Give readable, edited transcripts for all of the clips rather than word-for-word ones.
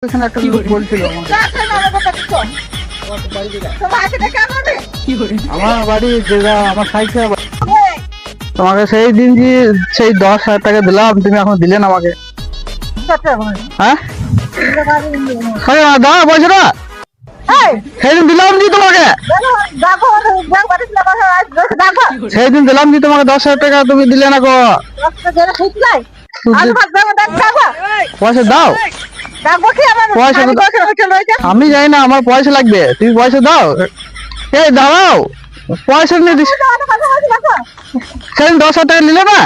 এখানে একটা লোক বলছিল আমার বাড়ি যেটা আমার সাইকেল তোমাকে সেই দিন যে সেই 10,000 টাকা দিলাম, তুমি এখন দিলে না আমাকে। হ্যাঁ দাও বলছো না, সেদিন দিলাম জি তোমাকে, সেদিন দিলাম জি তোমাকে 10,000 টাকা, তুমি দিলে না গো। পয়সা দাও, আমি জানি না, আমার পয়সা লাগবে, তুমি পয়সা দাও। এই দাঁড়াও, পয়সা নিয়ে দিস। সেদিন 10,000 টাকা নিলে না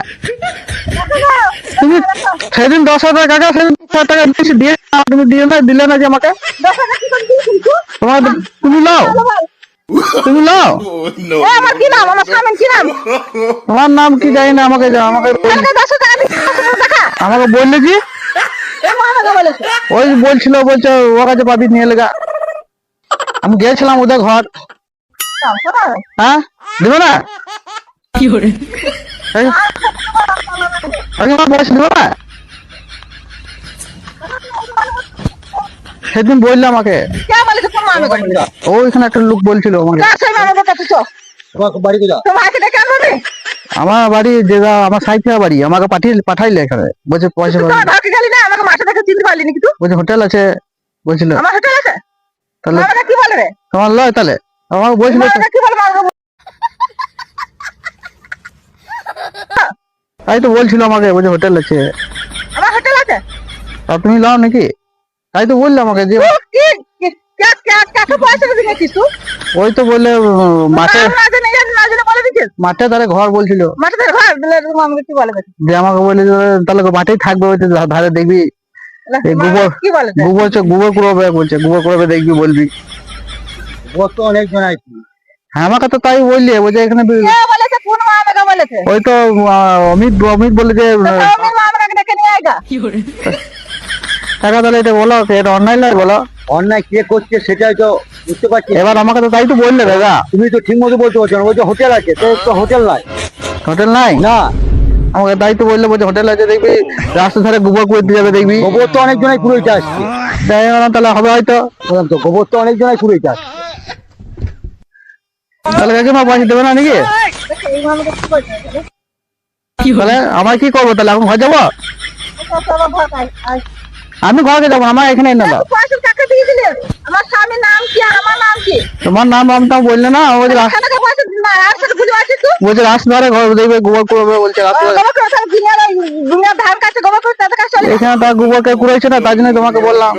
তুমি, সেদিন 10,000 টাকা কাকা, সেদিন 10,000 টাকা দিয়ে তুমি দিয়ে না, দিলে না যে আমাকে। তোমার তুমি নাও, তুমি নাও। তোমার নাম কি জানি না, আমাকে আমাকে বললে কি ওই বলছিল, বলছে ওর কাছে পাবি নিয়ে লেগা। আমি গিয়েছিলাম ওদের ঘর। হ্যাঁ দিব না, পয়সা দিব না। সেদিন বললে আমাকে, ওইখানে একটা লোক বলছিল আমাকে। আমার বাড়ি যেটা আমার সাইকেল বাড়ি, আমাকে পাঠাইলে এখানে, বলছে পয়সা বলছে হোটেল আছে বলছিল। তাহলে তোমার লয়, তাহলে আমাকে বলছিল, তাই তো বলছিল আমাকে, বলছে হোটেল আছে। আর তুমি লাও নাকি? তাই তো বললে আমাকে যে ওই তো বললে মাঠে ধারে ঘর বলছিল, যে আমাকে বলে তাহলে মাঠেই থাকবে, ধারে দেখবি গোবর কুড়াবে, বলছে গোবর কুড়াবে দেখবি, বলবি। হ্যাঁ আমাকে তো তাই বললে, বলছে এখানে ওই তো অমিত বলে যে টাকা, তাহলে এটা বলো, এটা অন্যায় নয় বলো। অন্যায় কে করছে সেটাই তো বুঝতে পারছি। এবার আমাকে তো তাই তো বললে দাদা, তুমি তো ঠিক মতো বলতে পারছো না, বলছো হোটেল আছে, তো হোটেল নাই। হোটেল নাই না, আমাকে তাই তো বললে, বলছে হোটেল আছে দেখবি, রাস্তা ধারে গোবর কুড়ে দিয়ে যাবে দেখবি। গোবর তো অনেকজনাই কুড়াইতে আসছে, তাহলে হবে হয়তো, তো গোবর তো অনেকজনাই কুড়াইতে আসছে। তাহলে কাকিমা পয়সা দেবে না নাকি? তাহলে আমার কি করবো, তাহলে এখন ঘর যাবো? আমি ঘরকে যাবো, আমার এখানে এনে দাও। তোমার নাম তো বললে না, বলছে রাস্তা ধারে ঘর দেখবে, গোবর কুড়াবে বলছে। এখানে তার গোবর কে কুড়াইছে না, তার জন্য তোমাকে বললাম।